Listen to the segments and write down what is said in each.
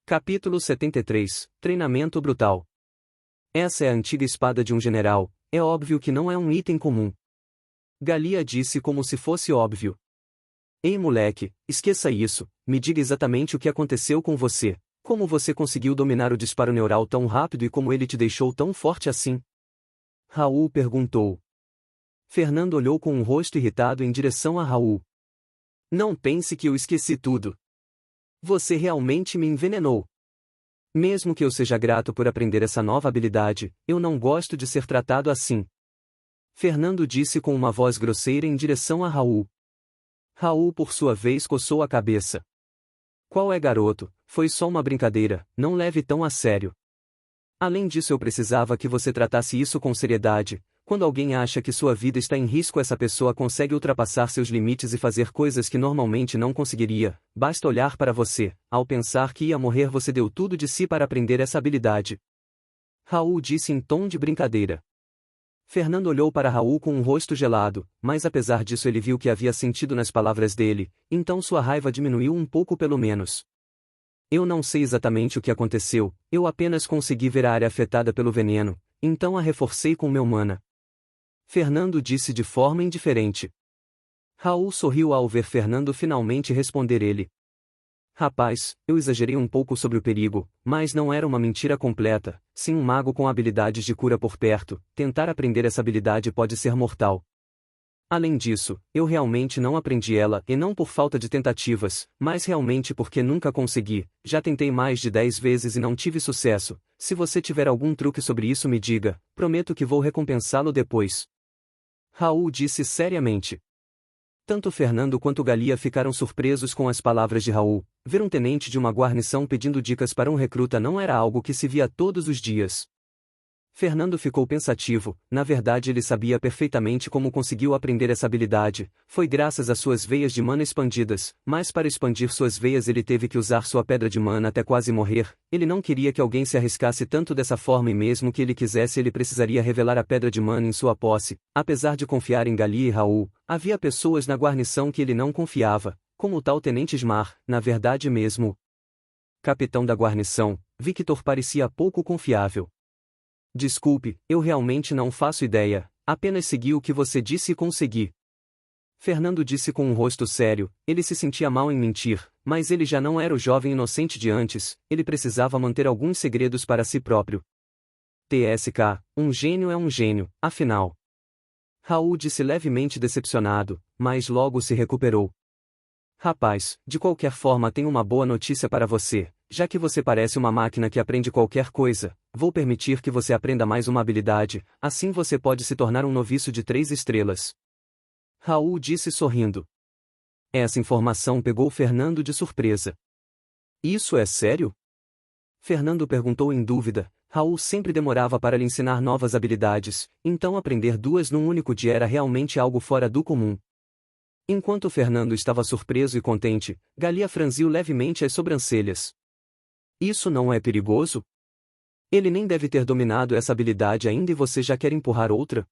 Capítulo 73 – Treinamento brutal. Essa é a antiga espada de um general, é óbvio que não é um item comum. Galia disse como se fosse óbvio. Ei moleque, esqueça isso, me diga exatamente o que aconteceu com você, como você conseguiu dominar o disparo neural tão rápido e como ele te deixou tão forte assim? Raul perguntou. Fernando olhou com um rosto irritado em direção a Raul. Não pense que eu esqueci tudo. Você realmente me envenenou. Mesmo que eu seja grato por aprender essa nova habilidade, eu não gosto de ser tratado assim. Fernando disse com uma voz grosseira em direção a Raul. Raul por sua vez coçou a cabeça. Qual é, garoto? Foi só uma brincadeira, não leve tão a sério. Além disso, eu precisava que você tratasse isso com seriedade. Quando alguém acha que sua vida está em risco, essa pessoa consegue ultrapassar seus limites e fazer coisas que normalmente não conseguiria. Basta olhar para você. Ao pensar que ia morrer, você deu tudo de si para aprender essa habilidade. Raul disse em tom de brincadeira. Fernando olhou para Raul com um rosto gelado, mas apesar disso ele viu que havia sentido nas palavras dele, então sua raiva diminuiu um pouco pelo menos. Eu não sei exatamente o que aconteceu, eu apenas consegui ver a área afetada pelo veneno, então a reforcei com meu mana. Fernando disse de forma indiferente. Raul sorriu ao ver Fernando finalmente responder ele. Rapaz, eu exagerei um pouco sobre o perigo, mas não era uma mentira completa. Sim, um mago com habilidades de cura por perto, tentar aprender essa habilidade pode ser mortal. Além disso, eu realmente não aprendi ela, e não por falta de tentativas, mas realmente porque nunca consegui. Já tentei mais de 10 vezes e não tive sucesso. Se você tiver algum truque sobre isso, me diga, prometo que vou recompensá-lo depois. Raul disse seriamente. Tanto Fernando quanto Galia ficaram surpresos com as palavras de Raul. Ver um tenente de uma guarnição pedindo dicas para um recruta não era algo que se via todos os dias. Fernando ficou pensativo, na verdade ele sabia perfeitamente como conseguiu aprender essa habilidade, foi graças às suas veias de mana expandidas, mas para expandir suas veias ele teve que usar sua pedra de mana até quase morrer. Ele não queria que alguém se arriscasse tanto dessa forma e mesmo que ele quisesse ele precisaria revelar a pedra de mana em sua posse. Apesar de confiar em Galia e Raul, havia pessoas na guarnição que ele não confiava, como o tal Tenente Smar, na verdade mesmo. Capitão da guarnição, Victor parecia pouco confiável. Desculpe, eu realmente não faço ideia, apenas segui o que você disse e consegui. Fernando disse com um rosto sério, ele se sentia mal em mentir, mas ele já não era o jovem inocente de antes, ele precisava manter alguns segredos para si próprio. TSK, um gênio é um gênio, afinal. Raul disse levemente decepcionado, mas logo se recuperou. Rapaz, de qualquer forma tenho uma boa notícia para você. Já que você parece uma máquina que aprende qualquer coisa, vou permitir que você aprenda mais uma habilidade, assim você pode se tornar um noviço de 3 estrelas. Raul disse sorrindo. Essa informação pegou Fernando de surpresa. Isso é sério? Fernando perguntou em dúvida. Raul sempre demorava para lhe ensinar novas habilidades, então aprender 2 num único dia era realmente algo fora do comum. Enquanto Fernando estava surpreso e contente, Galia franziu levemente as sobrancelhas. Isso não é perigoso? Ele nem deve ter dominado essa habilidade ainda e você já quer empurrar outra?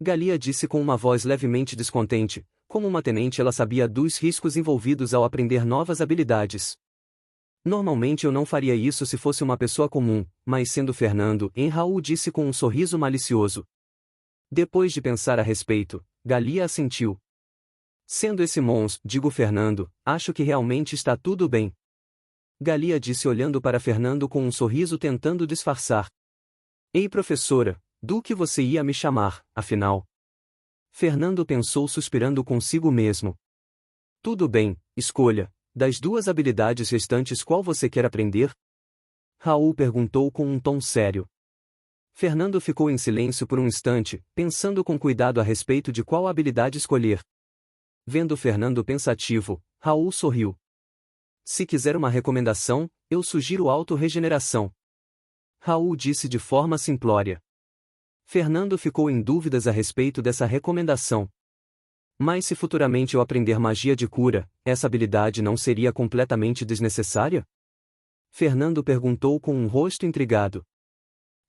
Galia disse com uma voz levemente descontente. Como uma tenente ela sabia dos riscos envolvidos ao aprender novas habilidades. Normalmente eu não faria isso se fosse uma pessoa comum, mas sendo Fernando, Raul disse com um sorriso malicioso. Depois de pensar a respeito, Galia assentiu. Sendo esse monstro, digo Fernando, acho que realmente está tudo bem. Galia disse olhando para Fernando com um sorriso tentando disfarçar. Ei professora, do que você ia me chamar, afinal? Fernando pensou suspirando consigo mesmo. Tudo bem, escolha. Das 2 habilidades restantes qual você quer aprender? Raul perguntou com um tom sério. Fernando ficou em silêncio por um instante, pensando com cuidado a respeito de qual habilidade escolher. Vendo Fernando pensativo, Raul sorriu. Se quiser uma recomendação, eu sugiro auto-regeneração. Raul disse de forma simplória. Fernando ficou em dúvidas a respeito dessa recomendação. Mas se futuramente eu aprender magia de cura, essa habilidade não seria completamente desnecessária? Fernando perguntou com um rosto intrigado.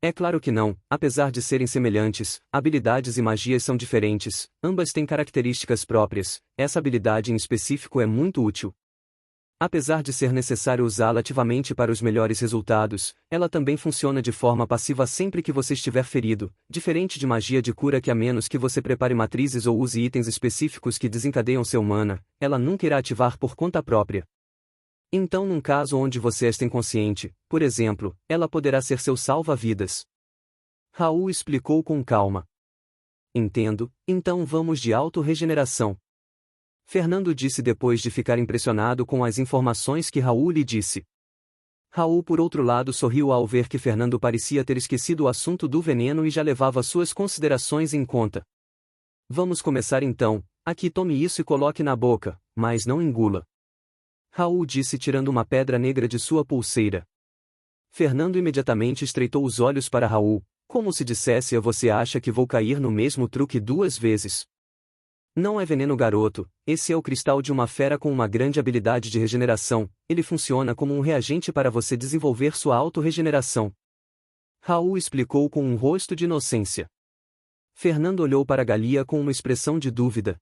É claro que não, apesar de serem semelhantes, habilidades e magias são diferentes, ambas têm características próprias, essa habilidade em específico é muito útil. Apesar de ser necessário usá-la ativamente para os melhores resultados, ela também funciona de forma passiva sempre que você estiver ferido, diferente de magia de cura que a menos que você prepare matrizes ou use itens específicos que desencadeiam seu mana, ela nunca irá ativar por conta própria. Então num caso onde você está inconsciente, por exemplo, ela poderá ser seu salva-vidas. Raul explicou com calma. Entendo, então vamos de auto-regeneração. Fernando disse depois de ficar impressionado com as informações que Raul lhe disse. Raul por outro lado sorriu ao ver que Fernando parecia ter esquecido o assunto do veneno e já levava suas considerações em conta. Vamos começar então, aqui tome isso e coloque na boca, mas não engula. Raul disse tirando uma pedra negra de sua pulseira. Fernando imediatamente estreitou os olhos para Raul, como se dissesse: você acha que vou cair no mesmo truque 2 vezes? Não é veneno, garoto, esse é o cristal de uma fera com uma grande habilidade de regeneração, ele funciona como um reagente para você desenvolver sua auto-regeneração. Raul explicou com um rosto de inocência. Fernando olhou para Galia com uma expressão de dúvida.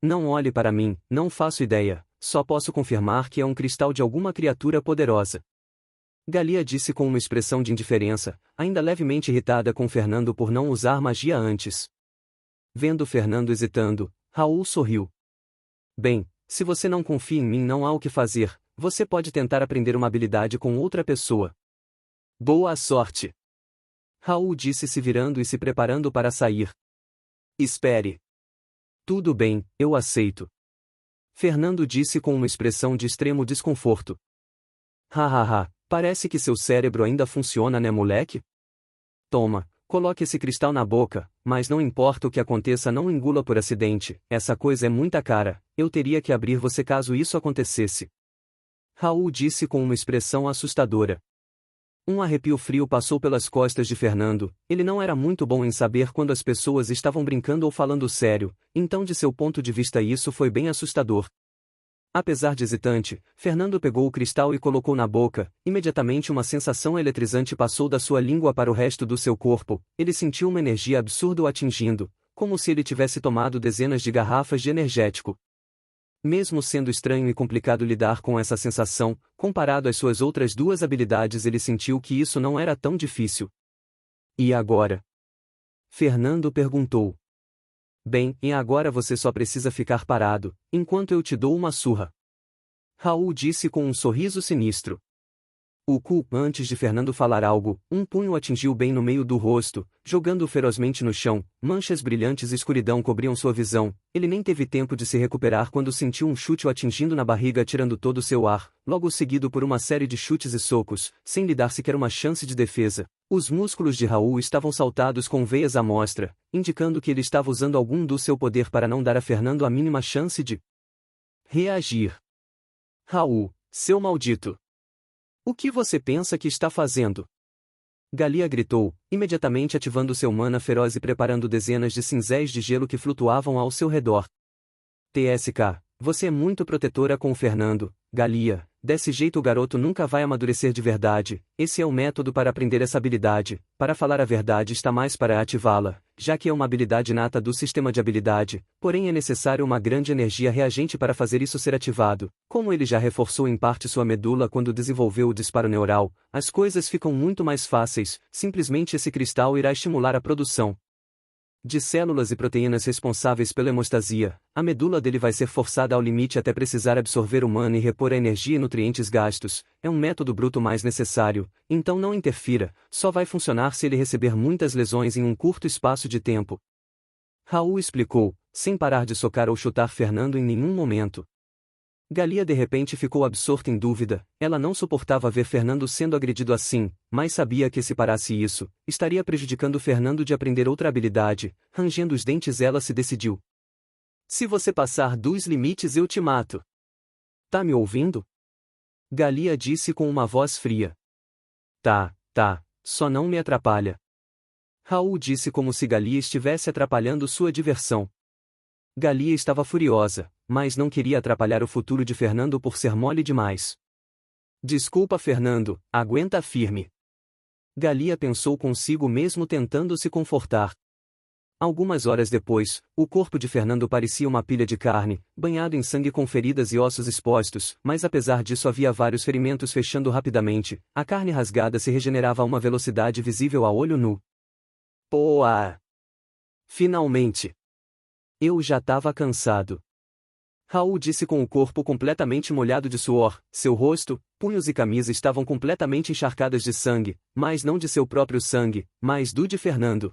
Não olhe para mim, não faço ideia, só posso confirmar que é um cristal de alguma criatura poderosa. Galia disse com uma expressão de indiferença, ainda levemente irritada com Fernando por não usar magia antes. Vendo Fernando hesitando, Raul sorriu. Bem, se você não confia em mim, não há o que fazer, você pode tentar aprender uma habilidade com outra pessoa. Boa sorte! Raul disse se virando e se preparando para sair. Espere. Tudo bem, eu aceito. Fernando disse com uma expressão de extremo desconforto. Hahaha, parece que seu cérebro ainda funciona, né, moleque? Toma. Coloque esse cristal na boca, mas não importa o que aconteça, não engula por acidente, essa coisa é muita cara, eu teria que abrir você caso isso acontecesse. Raul disse com uma expressão assustadora. Um arrepio frio passou pelas costas de Fernando, ele não era muito bom em saber quando as pessoas estavam brincando ou falando sério, então de seu ponto de vista isso foi bem assustador. Apesar de hesitante, Fernando pegou o cristal e colocou na boca, imediatamente uma sensação eletrizante passou da sua língua para o resto do seu corpo, ele sentiu uma energia absurda o atingindo, como se ele tivesse tomado dezenas de garrafas de energético. Mesmo sendo estranho e complicado lidar com essa sensação, comparado às suas outras 2 habilidades, ele sentiu que isso não era tão difícil. E agora? Fernando perguntou. Bem, e agora você só precisa ficar parado, enquanto eu te dou uma surra. Raul disse com um sorriso sinistro. Antes de Fernando falar algo, um punho atingiu bem no meio do rosto, jogando-o ferozmente no chão, manchas brilhantes e escuridão cobriam sua visão, ele nem teve tempo de se recuperar quando sentiu um chute o atingindo na barriga tirando todo o seu ar, logo seguido por uma série de chutes e socos, sem lhe dar sequer uma chance de defesa. Os músculos de Raul estavam saltados com veias à mostra, indicando que ele estava usando algum do seu poder para não dar a Fernando a mínima chance de reagir. Raul, seu maldito! O que você pensa que está fazendo? Galia gritou, imediatamente ativando seu mana feroz e preparando dezenas de cinzéis de gelo que flutuavam ao seu redor. TSK, você é muito protetora com o Fernando, Galia, desse jeito o garoto nunca vai amadurecer de verdade, esse é o método para aprender essa habilidade, para falar a verdade está mais para ativá-la, já que é uma habilidade nata do sistema de habilidade, porém é necessário uma grande energia reagente para fazer isso ser ativado, como ele já reforçou em parte sua medula quando desenvolveu o disparo neural, as coisas ficam muito mais fáceis, simplesmente esse cristal irá estimular a produção de células e proteínas responsáveis pela hemostasia, a medula dele vai ser forçada ao limite até precisar absorver o mana e repor a energia e nutrientes gastos, é um método bruto mais necessário, então não interfira, só vai funcionar se ele receber muitas lesões em um curto espaço de tempo. Raul explicou, sem parar de socar ou chutar Fernando em nenhum momento. Galia de repente ficou absorta em dúvida, ela não suportava ver Fernando sendo agredido assim, mas sabia que se parasse isso, estaria prejudicando Fernando de aprender outra habilidade, rangendo os dentes ela se decidiu. Se você passar dos limites eu te mato. Tá me ouvindo? Galia disse com uma voz fria. Tá, só não me atrapalha. Raul disse como se Galia estivesse atrapalhando sua diversão. Galia estava furiosa, mas não queria atrapalhar o futuro de Fernando por ser mole demais. Desculpa, Fernando, aguenta firme. Galia pensou consigo mesmo tentando se confortar. Algumas horas depois, o corpo de Fernando parecia uma pilha de carne, banhado em sangue com feridas e ossos expostos, mas apesar disso havia vários ferimentos fechando rapidamente, a carne rasgada se regenerava a uma velocidade visível a olho nu. Poa! Finalmente! Eu já estava cansado. Raul disse com o corpo completamente molhado de suor, seu rosto, punhos e camisa estavam completamente encharcadas de sangue, mas não de seu próprio sangue, mas do de Fernando.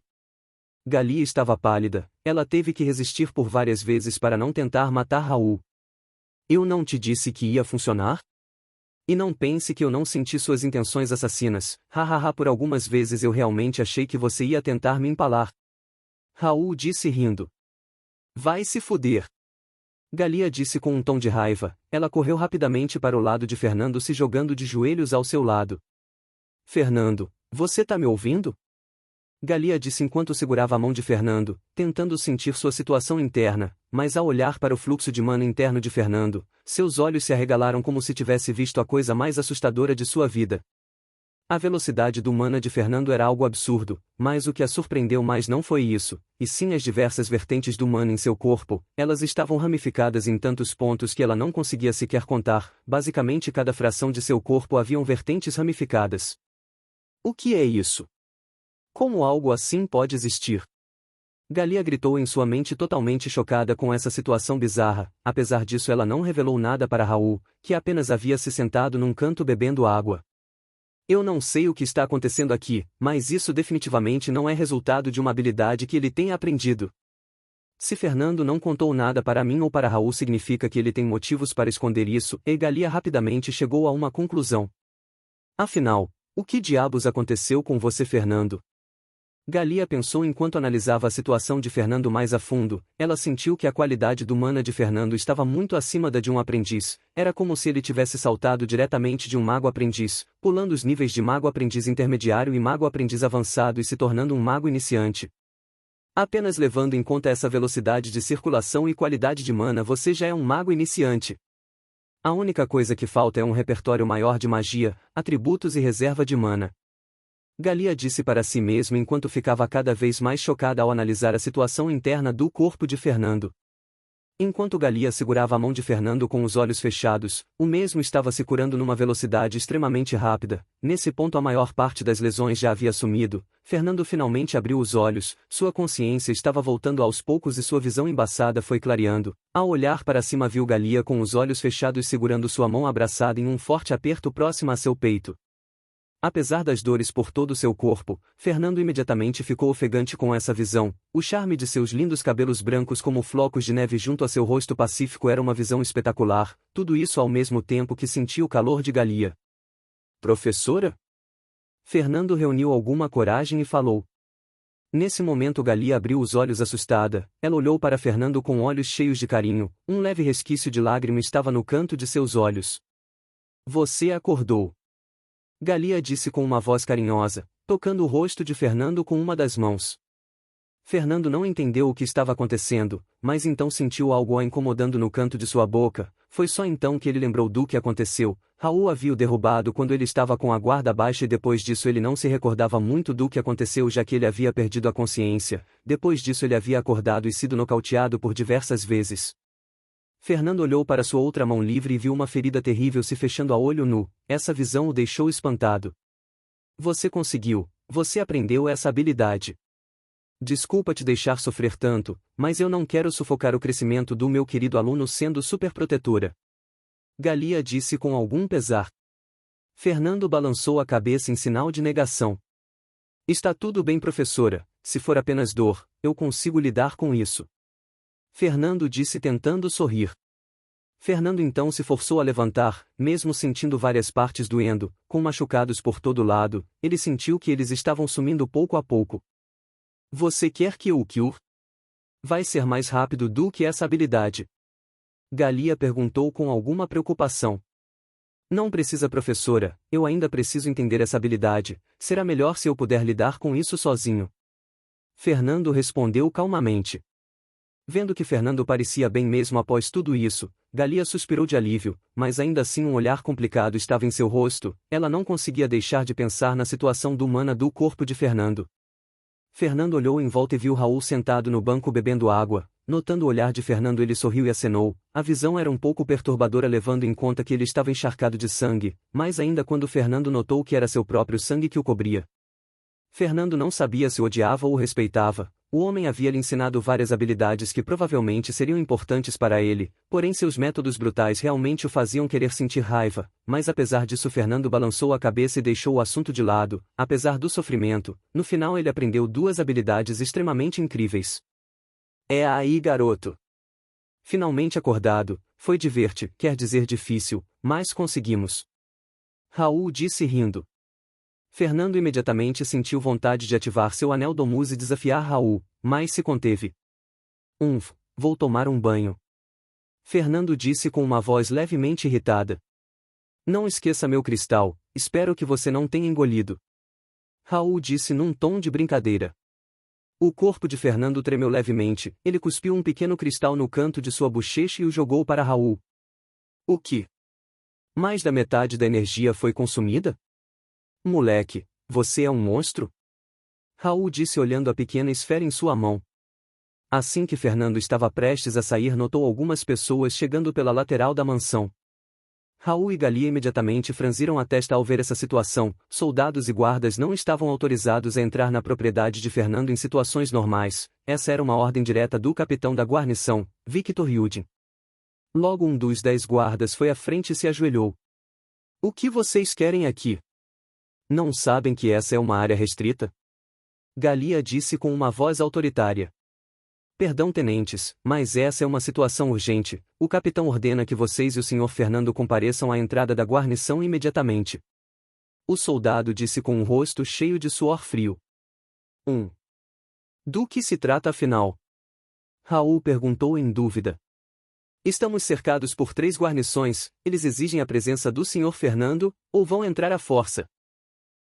Galia estava pálida, ela teve que resistir por várias vezes para não tentar matar Raul. Eu não te disse que ia funcionar? E não pense que eu não senti suas intenções assassinas, hahaha, por algumas vezes eu realmente achei que você ia tentar me empalar. Raul disse rindo. Vai se fuder. Galia disse com um tom de raiva, ela correu rapidamente para o lado de Fernando se jogando de joelhos ao seu lado. Fernando, você tá me ouvindo? Galia disse enquanto segurava a mão de Fernando, tentando sentir sua situação interna, mas ao olhar para o fluxo de mana interno de Fernando, seus olhos se arregalaram como se tivesse visto a coisa mais assustadora de sua vida. A velocidade do mana de Fernando era algo absurdo, mas o que a surpreendeu mais não foi isso, e sim as diversas vertentes do mana em seu corpo, elas estavam ramificadas em tantos pontos que ela não conseguia sequer contar, basicamente cada fração de seu corpo haviam vertentes ramificadas. O que é isso? Como algo assim pode existir? Galia gritou em sua mente totalmente chocada com essa situação bizarra, apesar disso ela não revelou nada para Raul, que apenas havia se sentado num canto bebendo água. Eu não sei o que está acontecendo aqui, mas isso definitivamente não é resultado de uma habilidade que ele tenha aprendido. Se Fernando não contou nada para mim ou para Raul significa que ele tem motivos para esconder isso, e Galia rapidamente chegou a uma conclusão. Afinal, o que diabos aconteceu com você, Fernando? Galia pensou enquanto analisava a situação de Fernando mais a fundo, ela sentiu que a qualidade do mana de Fernando estava muito acima da de um aprendiz, era como se ele tivesse saltado diretamente de um mago aprendiz, pulando os níveis de mago aprendiz intermediário e mago aprendiz avançado e se tornando um mago iniciante. Apenas levando em conta essa velocidade de circulação e qualidade de mana você já é um mago iniciante. A única coisa que falta é um repertório maior de magia, atributos e reserva de mana. Galia disse para si mesma enquanto ficava cada vez mais chocada ao analisar a situação interna do corpo de Fernando. Enquanto Galia segurava a mão de Fernando com os olhos fechados, o mesmo estava se curando numa velocidade extremamente rápida. Nesse ponto a maior parte das lesões já havia sumido. Fernando finalmente abriu os olhos, sua consciência estava voltando aos poucos e sua visão embaçada foi clareando. Ao olhar para cima viu Galia com os olhos fechados segurando sua mão abraçada em um forte aperto próximo a seu peito. Apesar das dores por todo o seu corpo, Fernando imediatamente ficou ofegante com essa visão. O charme de seus lindos cabelos brancos como flocos de neve junto a seu rosto pacífico era uma visão espetacular, tudo isso ao mesmo tempo que sentia o calor de Galia. Professora? Fernando reuniu alguma coragem e falou. Nesse momento Galia abriu os olhos assustada, ela olhou para Fernando com olhos cheios de carinho, um leve resquício de lágrima estava no canto de seus olhos. Você acordou. Galia disse com uma voz carinhosa, tocando o rosto de Fernando com uma das mãos. Fernando não entendeu o que estava acontecendo, mas então sentiu algo a incomodando no canto de sua boca. Foi só então que ele lembrou do que aconteceu. Raul havia o derrubado quando ele estava com a guarda baixa e depois disso ele não se recordava muito do que aconteceu já que ele havia perdido a consciência. Depois disso ele havia acordado e sido nocauteado por diversas vezes. Fernando olhou para sua outra mão livre e viu uma ferida terrível se fechando a olho nu. Essa visão o deixou espantado. Você conseguiu, você aprendeu essa habilidade. Desculpa te deixar sofrer tanto, mas eu não quero sufocar o crescimento do meu querido aluno sendo superprotetora. Galia disse com algum pesar. Fernando balançou a cabeça em sinal de negação. Está tudo bem, professora, se for apenas dor, eu consigo lidar com isso. Fernando disse tentando sorrir. Fernando então se forçou a levantar, mesmo sentindo várias partes doendo, com machucados por todo lado, ele sentiu que eles estavam sumindo pouco a pouco. Você quer que eu o cure? Vai ser mais rápido do que essa habilidade? Galia perguntou com alguma preocupação. Não precisa, professora, eu ainda preciso entender essa habilidade, será melhor se eu puder lidar com isso sozinho. Fernando respondeu calmamente. Vendo que Fernando parecia bem mesmo após tudo isso, Galia suspirou de alívio, mas ainda assim um olhar complicado estava em seu rosto, ela não conseguia deixar de pensar na situação do mana do corpo de Fernando. Fernando olhou em volta e viu Raul sentado no banco bebendo água. Notando o olhar de Fernando, ele sorriu e acenou. A visão era um pouco perturbadora, levando em conta que ele estava encharcado de sangue, mais ainda quando Fernando notou que era seu próprio sangue que o cobria. Fernando não sabia se o odiava ou o respeitava. O homem havia lhe ensinado várias habilidades que provavelmente seriam importantes para ele, porém seus métodos brutais realmente o faziam querer sentir raiva, mas apesar disso Fernando balançou a cabeça e deixou o assunto de lado. Apesar do sofrimento, no final ele aprendeu duas habilidades extremamente incríveis. É aí, garoto. Finalmente acordado, foi diverte, quer dizer difícil, mas conseguimos. Raul disse rindo. Fernando imediatamente sentiu vontade de ativar seu anel Domus e desafiar Raul, mas se conteve. Vou tomar um banho. Fernando disse com uma voz levemente irritada. Não esqueça meu cristal, espero que você não tenha engolido. Raul disse num tom de brincadeira. O corpo de Fernando tremeu levemente, ele cuspiu um pequeno cristal no canto de sua bochecha e o jogou para Raul. O que? Mais da metade da energia foi consumida? Moleque, você é um monstro? Raul disse olhando a pequena esfera em sua mão. Assim que Fernando estava prestes a sair, notou algumas pessoas chegando pela lateral da mansão. Raul e Galia imediatamente franziram a testa ao ver essa situação. Soldados e guardas não estavam autorizados a entrar na propriedade de Fernando em situações normais. Essa era uma ordem direta do capitão da guarnição, Victor Yudin. Logo um dos 10 guardas foi à frente e se ajoelhou. O que vocês querem aqui? Não sabem que essa é uma área restrita? Galia disse com uma voz autoritária. Perdão, tenentes, mas essa é uma situação urgente. O capitão ordena que vocês e o senhor Fernando compareçam à entrada da guarnição imediatamente. O soldado disse com um rosto cheio de suor frio. Do que se trata afinal? Raul perguntou em dúvida. Estamos cercados por 3 guarnições, eles exigem a presença do senhor Fernando, ou vão entrar à força.